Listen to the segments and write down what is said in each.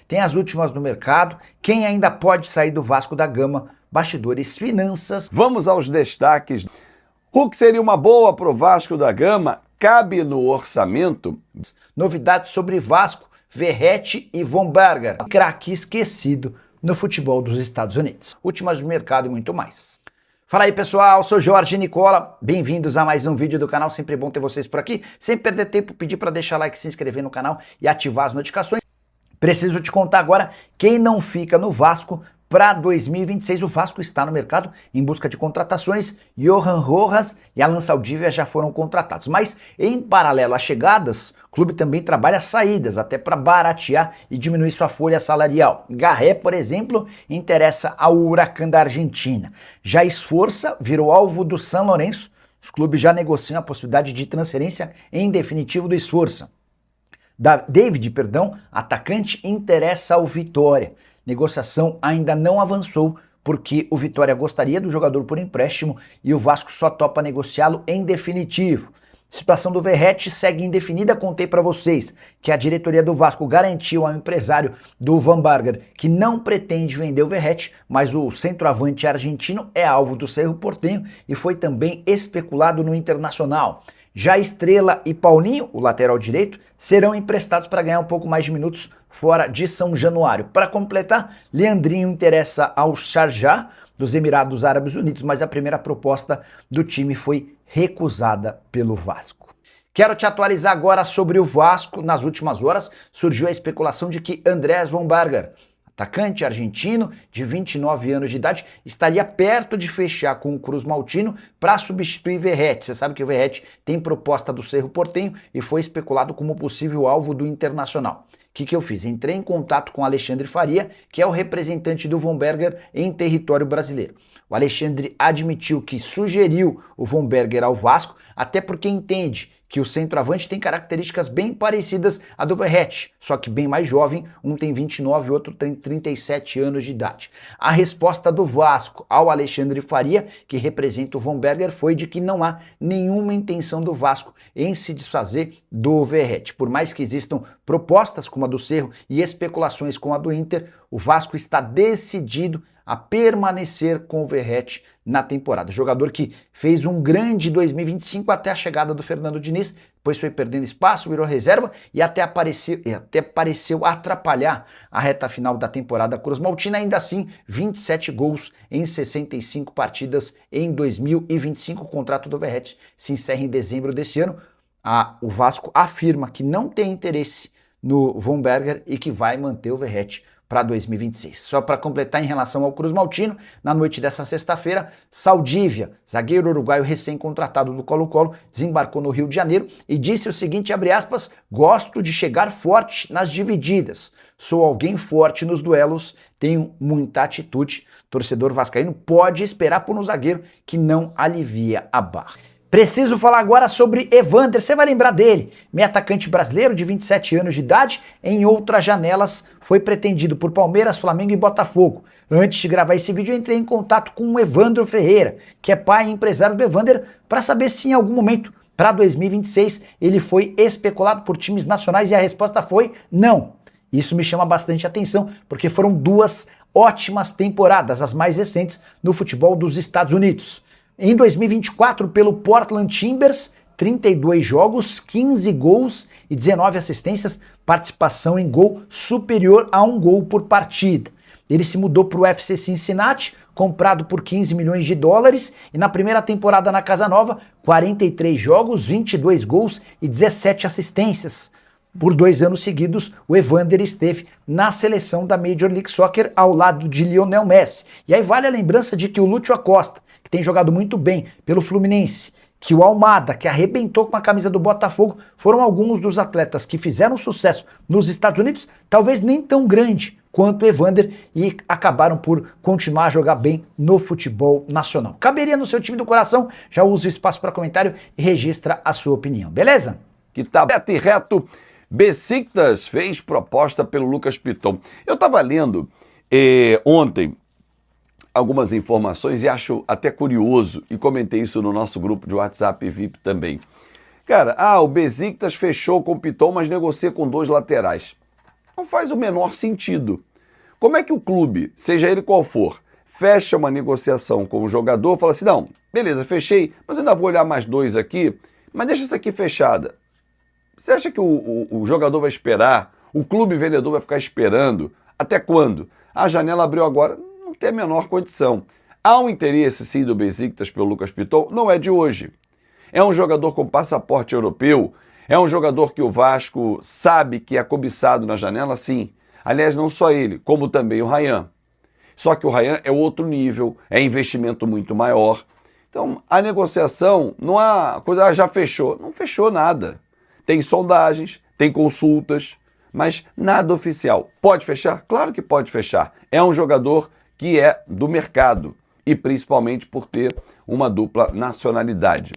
tem as últimas no mercado, quem ainda pode sair do Vasco da Gama, bastidores, finanças. Vamos aos destaques. Hulk seria uma boa pro Vasco da Gama? Cabe no orçamento? Novidades sobre Vasco, Verratti e Von Berger, craque esquecido no futebol dos Estados Unidos. Últimas do mercado e muito mais. Fala aí pessoal, sou Jorge Nicola, bem-vindos a mais um vídeo do canal, sempre bom ter vocês por aqui. Sem perder tempo, pedir para deixar like, se inscrever no canal e ativar as notificações. Preciso te contar agora quem não fica no Vasco para 2026. O Vasco está no mercado em busca de contratações. Johan Rojas e Alan Saldívia já foram contratados. Mas, em paralelo às chegadas, o clube também trabalha saídas, até para baratear e diminuir sua folha salarial. Garré, por exemplo, interessa ao Huracán da Argentina. Já Esforça virou alvo do San Lorenzo. Os clubes já negociam a possibilidade de transferência em definitivo do Esforça. David, atacante, interessa ao Vitória. Negociação ainda não avançou porque o Vitória gostaria do jogador por empréstimo e o Vasco só topa negociá-lo em definitivo. A situação do Verratti segue indefinida. Contei para vocês que a diretoria do Vasco garantiu ao empresário do Von Berger que não pretende vender o Verratti, mas o centroavante argentino é alvo do Cerro Porteño e foi também especulado no Internacional. Já Estrela e Paulinho, o lateral direito, serão emprestados para ganhar um pouco mais de minutos fora de São Januário. Para completar, Leandrinho interessa ao Sharjah dos Emirados Árabes Unidos, mas a primeira proposta do time foi recusada pelo Vasco. Quero te atualizar agora sobre o Vasco. Nas últimas horas surgiu a especulação de que Andrés Von Berger, atacante argentino de 29 anos de idade, estaria perto de fechar com o Cruz Maltino para substituir Verratti. Você sabe que o Verratti tem proposta do Cerro Porteño e foi especulado como possível alvo do Internacional. O que eu fiz? Entrei em contato com Alexandre Faria, que é o representante do Von Berger em território brasileiro. O Alexandre admitiu que sugeriu o Von Berger ao Vasco, até porque entende que o centroavante tem características bem parecidas à do Verratti, só que bem mais jovem, um tem 29 e outro tem 37 anos de idade. A resposta do Vasco ao Alexandre Faria, que representa o Von Berger, foi de que não há nenhuma intenção do Vasco em se desfazer do Verratti. Por mais que existam propostas como a do Cerro e especulações como a do Inter, o Vasco está decidido a permanecer com o Verratti na temporada. Jogador que fez um grande 2025 até a chegada do Fernando Diniz, depois foi perdendo espaço, virou reserva e até pareceu atrapalhar a reta final da temporada Cruz Maltina. Ainda assim, 27 gols em 65 partidas em 2025. O contrato do Verratti se encerra em dezembro desse ano. O Vasco afirma que não tem interesse no Von Berger e que vai manter o Verratti para 2026. Só para completar em relação ao Cruz Maltino, na noite dessa sexta-feira, Saldívia, zagueiro uruguaio recém-contratado do Colo-Colo, desembarcou no Rio de Janeiro e disse o seguinte, abre aspas, gosto de chegar forte nas divididas, sou alguém forte nos duelos, tenho muita atitude, torcedor vascaíno pode esperar por um zagueiro que não alivia a barra. Preciso falar agora sobre Evander, você vai lembrar dele, meio atacante brasileiro de 27 anos de idade, em outras janelas foi pretendido por Palmeiras, Flamengo e Botafogo. Antes de gravar esse vídeo eu entrei em contato com o Evandro Ferreira, que é pai e empresário do Evander, para saber se em algum momento, para 2026, ele foi especulado por times nacionais e a resposta foi não. Isso me chama bastante atenção, porque foram duas ótimas temporadas, as mais recentes no futebol dos Estados Unidos. Em 2024, pelo Portland Timbers, 32 jogos, 15 gols e 19 assistências, participação em gol superior a 1 gol por partida. Ele se mudou para o FC Cincinnati, comprado por 15 milhões de dólares, e na primeira temporada na Casa Nova, 43 jogos, 22 gols e 17 assistências. Por 2 anos seguidos, o Evander esteve na seleção da Major League Soccer ao lado de Lionel Messi. E aí vale a lembrança de que o Lúcio Acosta, que tem jogado muito bem pelo Fluminense, que o Almada, que arrebentou com a camisa do Botafogo, foram alguns dos atletas que fizeram sucesso nos Estados Unidos, talvez nem tão grande quanto o Evander, e acabaram por continuar a jogar bem no futebol nacional. Caberia no seu time do coração? Já usa o espaço para comentário e registra a sua opinião, beleza? Que tá reto e reto, Besiktas fez proposta pelo Lucas Piton. Eu estava lendo ontem algumas informações e acho até curioso, e comentei isso no nosso grupo de WhatsApp VIP também. Cara, o Besiktas fechou com o Piton, mas negocia com 2 laterais. Não faz o menor sentido. Como é que o clube, seja ele qual for, fecha uma negociação com o jogador, fala assim, não, beleza, fechei, mas ainda vou olhar mais 2 aqui, mas deixa isso aqui fechada. Você acha que o jogador vai esperar, o clube vendedor vai ficar esperando? Até quando? A janela abriu agora, não tem a menor condição. Há um interesse, sim, do Besiktas pelo Lucas Piton, não é de hoje. É um jogador com passaporte europeu, é um jogador que o Vasco sabe que é cobiçado na janela, sim. Aliás, não só ele, como também o Ryan. Só que o Ryan é outro nível, é investimento muito maior. Então, a negociação, não há coisa, já fechou. Não fechou nada. Tem sondagens, tem consultas, mas nada oficial. Pode fechar? Claro que pode fechar. É um jogador que é do mercado e principalmente por ter uma dupla nacionalidade.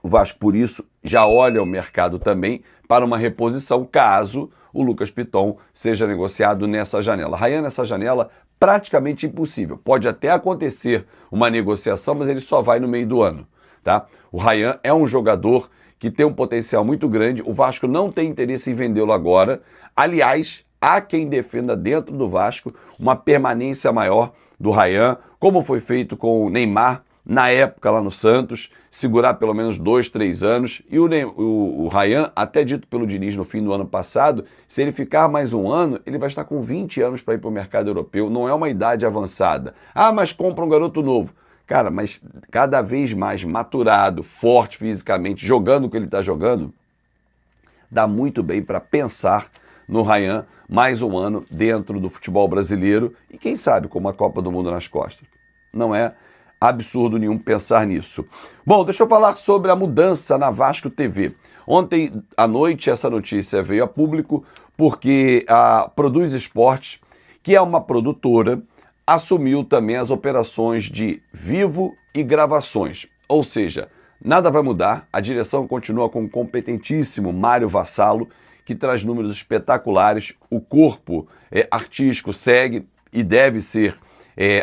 O Vasco, por isso, já olha o mercado também para uma reposição caso o Lucas Piton seja negociado nessa janela. Ryan, nessa janela, praticamente impossível. Pode até acontecer uma negociação, mas ele só vai no meio do ano. Tá? O Ryan é um jogador que tem um potencial muito grande. O Vasco não tem interesse em vendê-lo agora. Aliás, há quem defenda dentro do Vasco uma permanência maior do Ryan, como foi feito com o Neymar na época lá no Santos, segurar pelo menos 2, 3 anos. E o Ryan, até dito pelo Diniz no fim do ano passado, se ele ficar mais um ano, ele vai estar com 20 anos para ir para o mercado europeu. Não é uma idade avançada. Ah, mas compra um garoto novo. Cara, mas cada vez mais maturado, forte fisicamente, jogando o que ele está jogando, dá muito bem para pensar no Ryan mais um ano dentro do futebol brasileiro e quem sabe com uma Copa do Mundo nas costas. Não é absurdo nenhum pensar nisso. Bom, deixa eu falar sobre a mudança na Vasco TV. Ontem à noite essa notícia veio a público porque a Produz Esportes, que é uma produtora, assumiu também as operações de vivo e gravações. Ou seja, nada vai mudar, a direção continua com o competentíssimo Mário Vassalo, que traz números espetaculares, o corpo artístico segue e deve ser,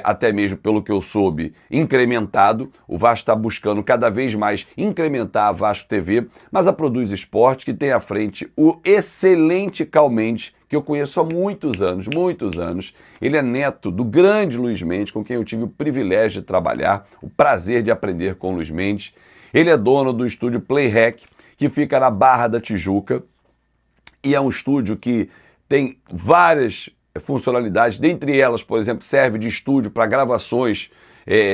até mesmo pelo que eu soube, incrementado. O Vasco está buscando cada vez mais incrementar a Vasco TV, mas a Produz Esporte, que tem à frente o excelente Calmente, que eu conheço há muitos anos. Ele é neto do grande Luiz Mendes, com quem eu tive o privilégio de trabalhar, o prazer de aprender com o Luiz Mendes. Ele é dono do estúdio Playhack, que fica na Barra da Tijuca, e é um estúdio que tem várias funcionalidades, dentre elas, por exemplo, serve de estúdio para gravações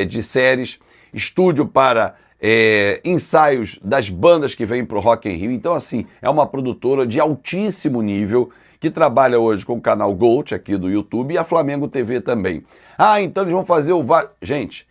de séries, estúdio para ensaios das bandas que vêm para o Rock in Rio. Então, assim, é uma produtora de altíssimo nível, que trabalha hoje com o canal Gold aqui do YouTube e a Flamengo TV também. Ah, então eles vão fazer o... Gente,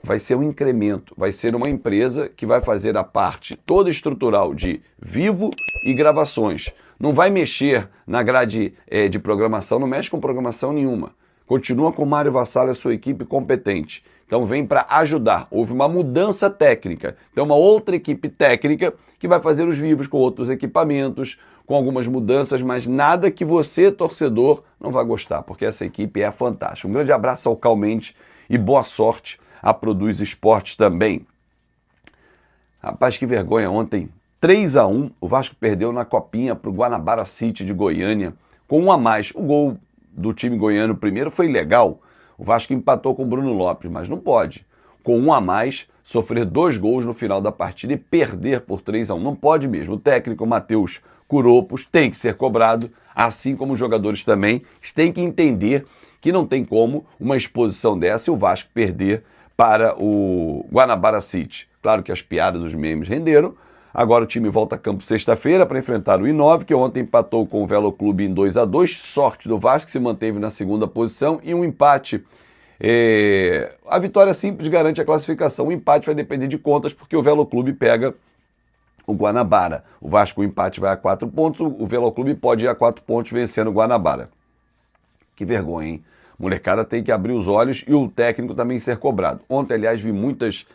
vai ser um incremento, vai ser uma empresa que vai fazer a parte toda estrutural de vivo e gravações. Não vai mexer na grade de programação, não mexe com programação nenhuma. Continua com o Mário Vassalo e a sua equipe competente. Então vem para ajudar. Houve uma mudança técnica. Então uma outra equipe técnica que vai fazer os vivos com outros equipamentos, com algumas mudanças, mas nada que você, torcedor, não vai gostar, porque essa equipe é fantástica. Um grande abraço ao Calmente e boa sorte a Produz Esportes também. Rapaz, que vergonha ontem. 3-1, o Vasco perdeu na copinha para o Guanabara City de Goiânia, com 1 a mais. O gol do time goiano primeiro foi legal. O Vasco empatou com o Bruno Lopes, mas não pode. Com 1 a mais, sofrer 2 gols no final da partida e perder por 3-1. Não pode mesmo. O técnico Matheus Curopos tem que ser cobrado, assim como os jogadores também têm que entender que não tem como uma exposição dessa e o Vasco perder para o Guanabara City. Claro que as piadas, os memes renderam. Agora o time volta a campo sexta-feira para enfrentar o I9, que ontem empatou com o Velo Clube em 2-2. Sorte do Vasco, que se manteve na segunda posição, e um empate. A vitória simples garante a classificação. O empate vai depender de contas, porque o Velo Clube pega o Guanabara. O Vasco, o empate vai a 4 pontos, o Velo Clube pode ir a 4 pontos vencendo o Guanabara. Que vergonha, hein? Molecada tem que abrir os olhos e o técnico também ser cobrado. Ontem, aliás, vi muitas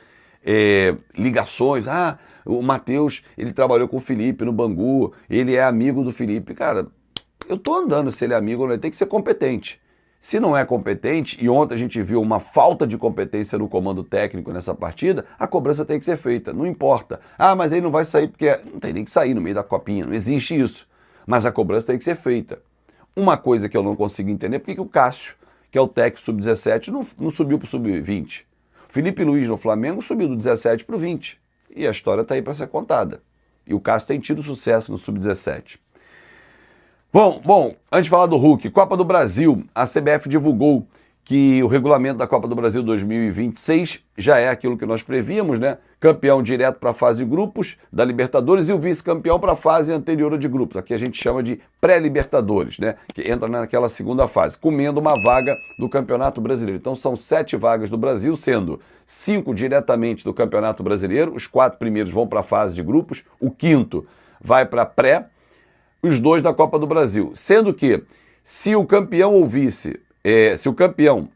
ligações. Ah, o Matheus, ele trabalhou com o Felipe no Bangu, ele é amigo do Felipe. Cara, eu tô andando se ele é amigo ou não, ele tem que ser competente. Se não é competente, e ontem a gente viu uma falta de competência no comando técnico nessa partida, a cobrança tem que ser feita, não importa. Ah, mas aí não vai sair porque... Não tem nem que sair no meio da copinha, não existe isso. Mas a cobrança tem que ser feita. Uma coisa que eu não consigo entender, por que o Cássio, que é o técnico sub-17, não subiu para o sub-20? Felipe Luiz no Flamengo subiu do 17 para o 20. E a história está aí para ser contada. E o Cássio tem tido sucesso no sub-17. Bom, antes de falar do Hulk, Copa do Brasil, a CBF divulgou que o regulamento da Copa do Brasil 2026 já é aquilo que nós prevíamos, né? Campeão direto para a fase de grupos da Libertadores e o vice-campeão para a fase anterior de grupos. Aqui a gente chama de pré-Libertadores, né? Que entra naquela segunda fase, comendo uma vaga do Campeonato Brasileiro. Então são 7 vagas do Brasil, sendo 5 diretamente do Campeonato Brasileiro, os 4 primeiros vão para a fase de grupos, o 5º vai para a pré, os 2 da Copa do Brasil. Sendo que se o campeão ou vice, se o campeão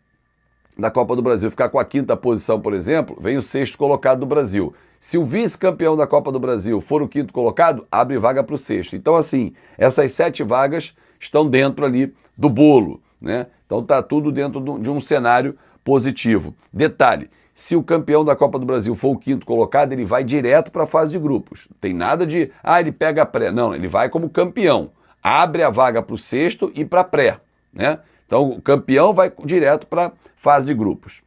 da Copa do Brasil ficar com a 5ª posição, por exemplo, vem o 6º colocado do Brasil. Se o vice-campeão da Copa do Brasil for o 5º colocado, abre vaga para o 6º. Então, assim, essas 7 vagas estão dentro ali do bolo, né? Então tá tudo dentro de um cenário positivo. Detalhe, se o campeão da Copa do Brasil for o 5º colocado, ele vai direto para a fase de grupos. Não tem nada de, ele pega a pré. Não, ele vai como campeão. Abre a vaga para o 6º e para a pré, né? Então, o campeão vai direto para a fase de grupos.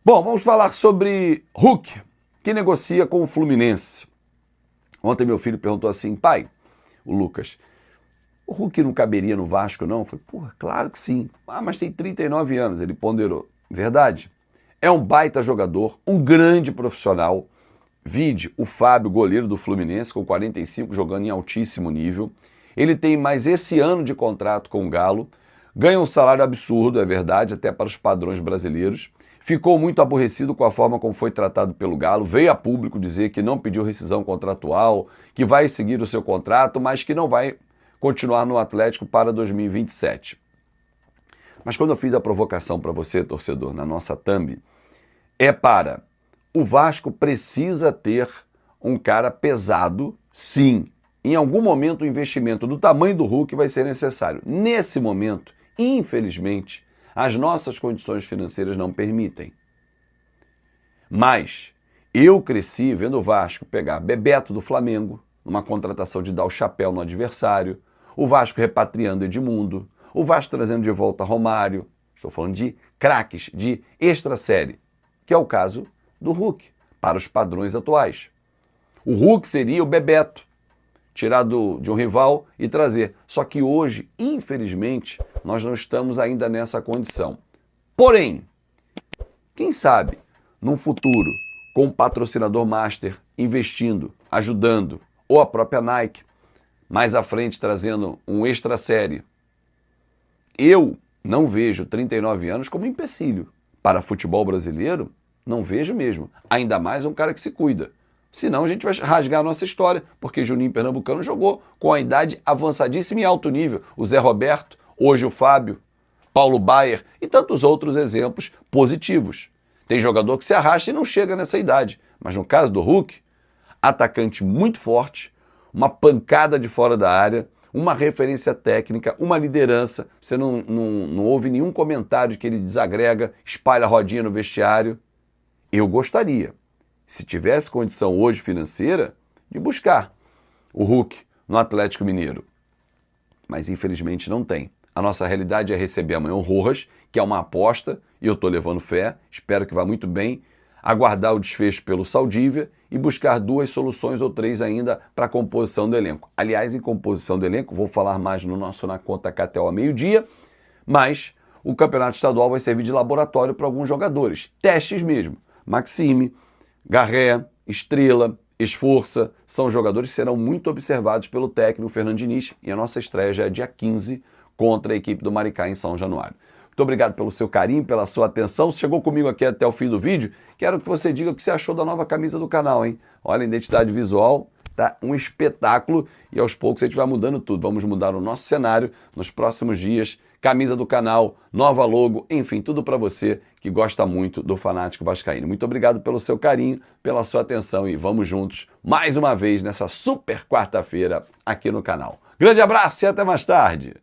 Bom, vamos falar sobre Hulk, que negocia com o Fluminense. Ontem meu filho perguntou assim, pai, o Lucas, o Hulk não caberia no Vasco, não? Eu falei, porra, claro que sim. Mas tem 39 anos, ele ponderou. Verdade. É um baita jogador, um grande profissional. Vide o Fábio, goleiro do Fluminense, com 45, jogando em altíssimo nível. Ele tem mais esse ano de contrato com o Galo. Ganha um salário absurdo, é verdade, até para os padrões brasileiros. Ficou muito aborrecido com a forma como foi tratado pelo Galo. Veio a público dizer que não pediu rescisão contratual, que vai seguir o seu contrato, mas que não vai continuar no Atlético para 2027. Mas quando eu fiz a provocação para você, torcedor, na nossa thumb, é para o Vasco precisa ter um cara pesado, sim. Em algum momento o investimento do tamanho do Hulk vai ser necessário. Nesse momento, infelizmente, as nossas condições financeiras não permitem. Mas eu cresci vendo o Vasco pegar Bebeto do Flamengo, numa contratação de dar o chapéu no adversário, o Vasco repatriando Edmundo, o Vasco trazendo de volta Romário, estou falando de craques, de extra série, que é o caso do Hulk, para os padrões atuais. O Hulk seria o Bebeto, tirar de um rival e trazer. Só que hoje, infelizmente, nós não estamos ainda nessa condição. Porém, quem sabe, num futuro, com um patrocinador master investindo, ajudando, ou a própria Nike, mais à frente trazendo um extra série, eu não vejo 39 anos como empecilho. Para futebol brasileiro, não vejo mesmo. Ainda mais um cara que se cuida. Senão a gente vai rasgar a nossa história, porque Juninho Pernambucano jogou com a idade avançadíssima e alto nível. O Zé Roberto, hoje o Fábio, Paulo Baier e tantos outros exemplos positivos. Tem jogador que se arrasta e não chega nessa idade. Mas no caso do Hulk, atacante muito forte, uma pancada de fora da área, uma referência técnica, uma liderança. Você não ouve nenhum comentário de que ele desagrega, espalha a rodinha no vestiário. Eu gostaria, se tivesse condição hoje financeira, de buscar o Hulk no Atlético Mineiro. Mas infelizmente não tem. A nossa realidade é receber amanhã o Rojas, que é uma aposta, e eu estou levando fé, espero que vá muito bem, aguardar o desfecho pelo Saldívia e buscar 2 soluções ou 3 ainda para a composição do elenco. Aliás, em composição do elenco, vou falar mais no nosso Na Conta Catel ao meio-dia, mas o campeonato estadual vai servir de laboratório para alguns jogadores. Testes mesmo. Maxime, Garré, Estrela, Esforça, são jogadores que serão muito observados pelo técnico Fernando Diniz e a nossa estreia já é dia 15 contra a equipe do Maricá em São Januário. Muito obrigado pelo seu carinho, pela sua atenção. Se chegou comigo aqui até o fim do vídeo, quero que você diga o que você achou da nova camisa do canal, hein? Olha, a identidade visual tá um espetáculo e aos poucos a gente vai mudando tudo. Vamos mudar o nosso cenário nos próximos dias. Camisa do canal, nova logo, enfim, tudo para você que gosta muito do Fanático Vascaíno. Muito obrigado pelo seu carinho, pela sua atenção e vamos juntos mais uma vez nessa super quarta-feira aqui no canal. Grande abraço e até mais tarde!